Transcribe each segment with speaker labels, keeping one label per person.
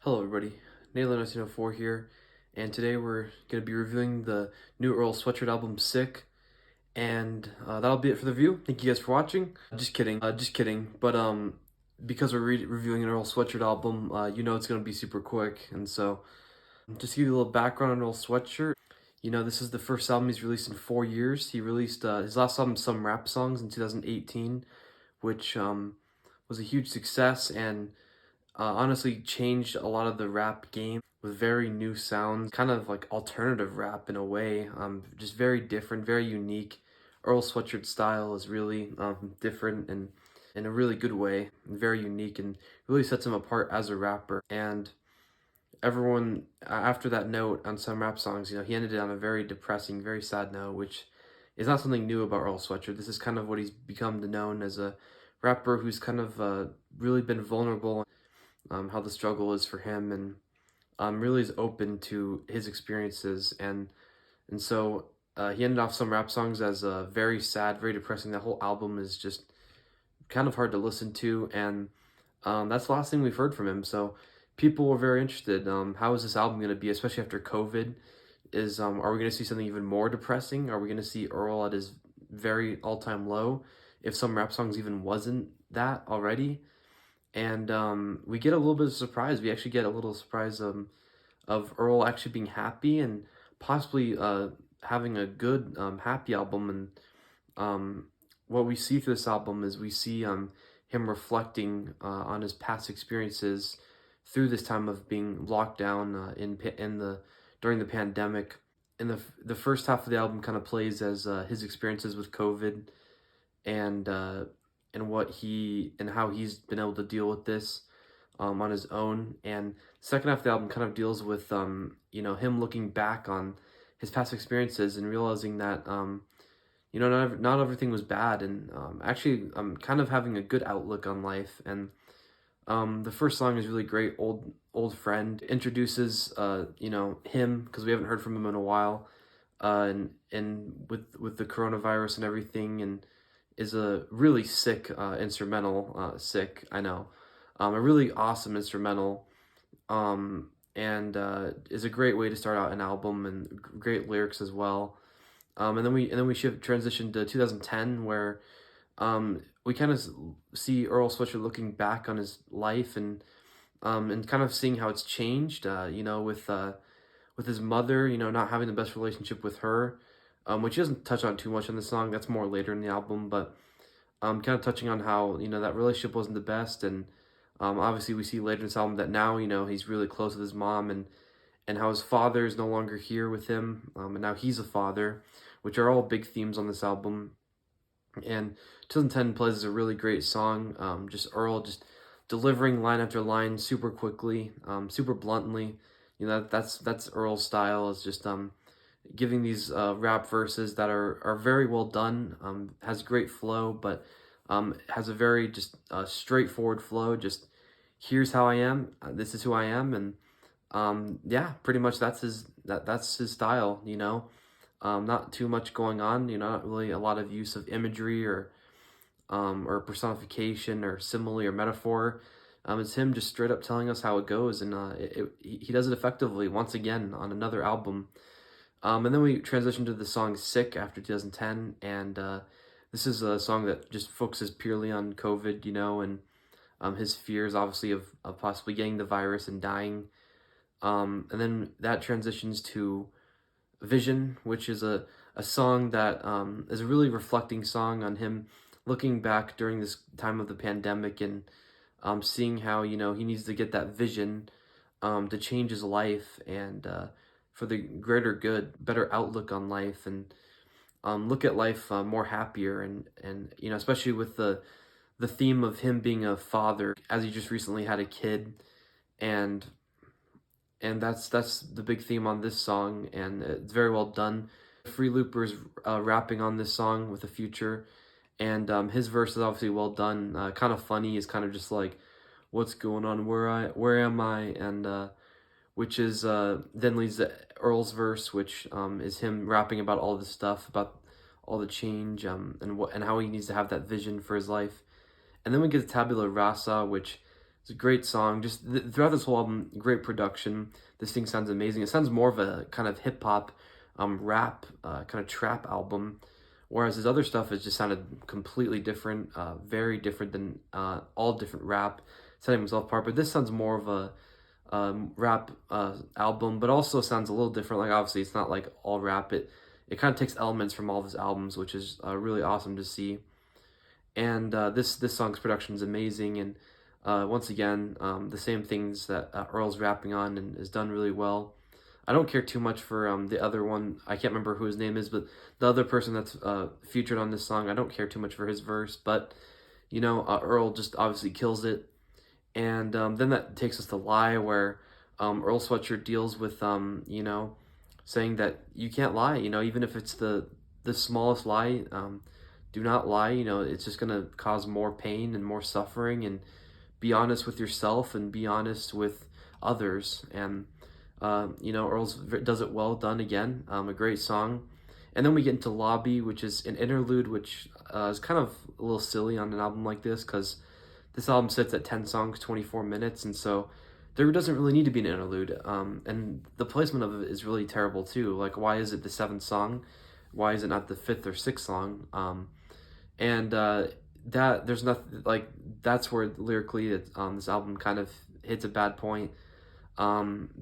Speaker 1: Hello everybody, Naylor1904 here, and today we're going to be reviewing the new Earl Sweatshirt album, Sick, and that'll be it for the review. Thank you guys for watching. Just kidding, but because we're reviewing an Earl Sweatshirt album, it's going to be super quick, and so just to give you a little background on Earl Sweatshirt. This is the first album he's released in 4 years. He released his last album, Some Rap Songs, in 2018, which was a huge success, and honestly changed a lot of the rap game with very new sounds, kind of like alternative rap in a way. Just very different, very unique. Earl Sweatshirt style is really different and in a really good way, and very unique, and really sets him apart as a rapper. And everyone after that note on Some Rap Songs, he ended it on a very depressing, very sad note, which is not something new about Earl Sweatshirt. This is kind of what he's become known as, a rapper who's kind of really been vulnerable, how the struggle is for him, and really is open to his experiences, and so he ended off Some Rap Songs as very sad, very depressing. That whole album is just kind of hard to listen to, and that's the last thing we've heard from him. So people were very interested. How is this album going to be, especially after COVID? Are we going to see something even more depressing? Are we going to see Earl at his very all-time low, if Some Rap Songs even wasn't that already? And we get a little bit of surprise. We actually get a little surprise of Earl actually being happy, and possibly having a good happy album. And what we see through this album is we see him reflecting on his past experiences through this time of being locked down during the pandemic. And the first half of the album kind of plays as his experiences with COVID, and how he's been able to deal with this on his own. And the second half of the album kind of deals with him looking back on his past experiences and realizing that not everything was bad, and actually kind of having a good outlook on life. And the first song is really great. Old Friend introduces him, because we haven't heard from him in a while, and with the coronavirus and everything, and is a really sick instrumental. Sick, I know. A really awesome instrumental, and is a great way to start out an album, and great lyrics as well. And then we transition to 2010, where we kind of see Earl Sweatshirt looking back on his life, and kind of seeing how it's changed. With his mother, not having the best relationship with her, which he doesn't touch on too much on the song. That's more later in the album, but kind of touching on how that relationship wasn't the best. And obviously we see later in this album that now he's really close with his mom, and how his father is no longer here with him, and now he's a father, which are all big themes on this album. And 2010 plays a really great song, just Earl just delivering line after line super quickly, super bluntly. That's Earl's style, is just giving these rap verses that are very well done, has great flow, but has a very just straightforward flow. Just, here's how I am, this is who I am, and yeah, pretty much that's his style. Not too much going on. Not really a lot of use of imagery or personification or simile or metaphor. It's him just straight up telling us how it goes, and he does it effectively once again on another album. And then we transition to the song Sick after 2010, and this is a song that just focuses purely on COVID, and his fears, obviously, of possibly getting the virus and dying. And then that transitions to Vision, which is a song that is a really reflecting song on him looking back during this time of the pandemic, and seeing how, he needs to get that vision to change his life, and for the greater good, better outlook on life, and look at life more happier, and especially with the theme of him being a father, as he just recently had a kid, and that's the big theme on this song, and it's very well done. Free Looper's rapping on this song with a Future, and his verse is obviously well done. Kind of funny, is kind of just like, what's going on, where am I, and which is then leads to Earl's verse, which is him rapping about all this stuff, about all the change, and how he needs to have that vision for his life. And then we get to Tabula Rasa, which It's a great song. Just throughout this whole album, great production. This thing sounds amazing. It sounds more of a kind of hip hop, rap, kind of trap album, whereas his other stuff has just sounded completely different, very different than all different rap, setting himself apart. But this sounds more of a rap album, but also sounds a little different. Like obviously, it's not like all rap. It kind of takes elements from all of his albums, which is really awesome to see. And this song's production is amazing, and once again, the same things that Earl's rapping on and is done really well. I don't care too much for the other one. I can't remember who his name is, but the other person that's featured on this song, I don't care too much for his verse. But you know, Earl just obviously kills it. And then that takes us to Lie, where Earl Sweatshirt deals with you know, saying that you can't lie. You know, even if it's the smallest lie, do not lie. You know, it's just gonna cause more pain and more suffering. And be honest with yourself and be honest with others. And you know, Earl's does it well done again. A great song. And then we get into Lobby, which is an interlude, which is kind of a little silly on an album like this, because this album sits at 10 songs, 24 minutes, and so there doesn't really need to be an interlude. And the placement of it is really terrible too. Like, why is it the seventh song? Why is it not the fifth or sixth song? And that there's nothing like that's where lyrically this album kind of hits a bad point,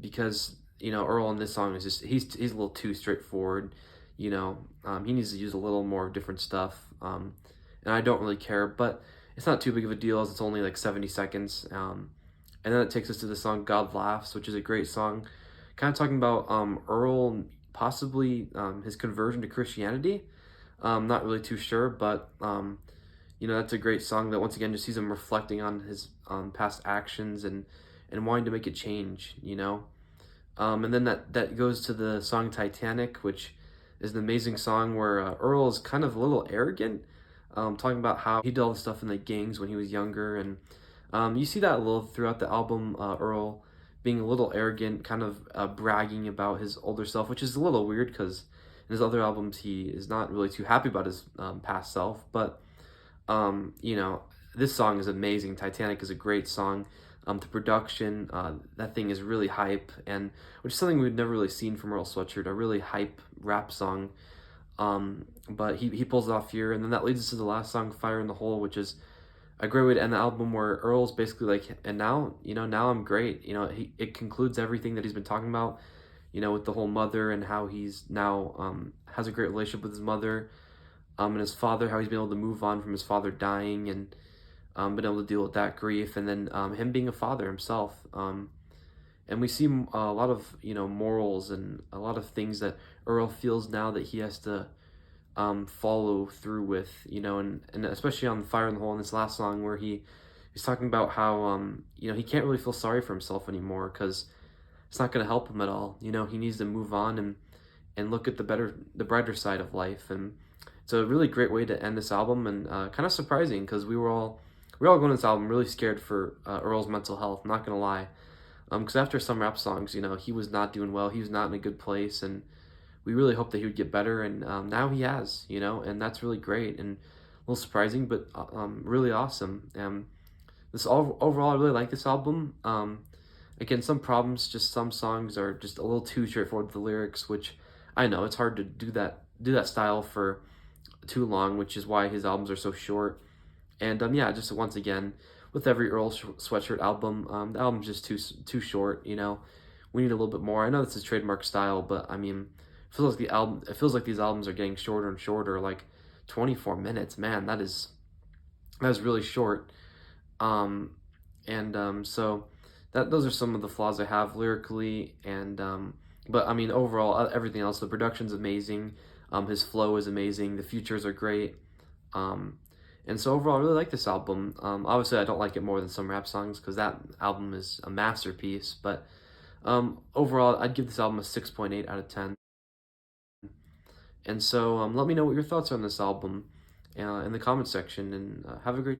Speaker 1: because you know Earl in this song is just he's a little too straightforward. You know, he needs to use a little more different stuff, and I don't really care, but it's not too big of a deal as it's only like 70 seconds. And then it takes us to the song God Laughs, which is a great song, kind of talking about Earl possibly his conversion to Christianity. Not really too sure, but you know, that's a great song that once again just sees him reflecting on his past actions and wanting to make a change, you know. And then that goes to the song Titanic, which is an amazing song where Earl is kind of a little arrogant, talking about how he did all the stuff in the gangs when he was younger. And you see that a little throughout the album, Earl being a little arrogant, kind of bragging about his older self, which is a little weird because in his other albums he is not really too happy about his past self. But you know, this song is amazing. Titanic is a great song. The production, that thing is really hype, and which is something we've never really seen from Earl Sweatshirt, a really hype rap song. But he pulls it off here, and then that leads us to the last song, Fire in the Hole, which is a great way to end the album, where Earl's basically like, and now, you know, now I'm great. You know, it concludes everything that he's been talking about, you know, with the whole mother and how he's now has a great relationship with his mother, and his father, how he's been able to move on from his father dying and been able to deal with that grief, and then him being a father himself. And we see a lot of, you know, morals and a lot of things that Earl feels now that he has to follow through with, you know, and especially on Fire in the Hole in this last song, where he's talking about how you know, he can't really feel sorry for himself anymore because it's not going to help him at all. You know, he needs to move on and look at the brighter side of life. And it's a really great way to end this album, and kind of surprising because we were all going to this album really scared for Earl's mental health. I'm not gonna lie, because after some rap songs, you know, he was not doing well. He was not in a good place, and we really hoped that he would get better. And now he has, you know, and that's really great and a little surprising, but really awesome. Overall, I really like this album. Again, some problems, just some songs are just a little too straightforward with the lyrics, which I know it's hard to do that style for too long, which is why his albums are so short. And yeah, just once again, with every Earl Sweatshirt album, the album's just too short. You know, we need a little bit more. I know this is trademark style, but I mean, it feels like these albums are getting shorter and shorter. Like 24 minutes, man, that is really short. So those are some of the flaws I have lyrically, and but I mean, overall, everything else, the production's amazing. His flow is amazing. The features are great. And so overall, I really like this album. Obviously, I don't like it more than some rap songs because that album is a masterpiece. But overall, I'd give this album a 6.8 out of 10. And so let me know what your thoughts are on this album in the comment section. And have a great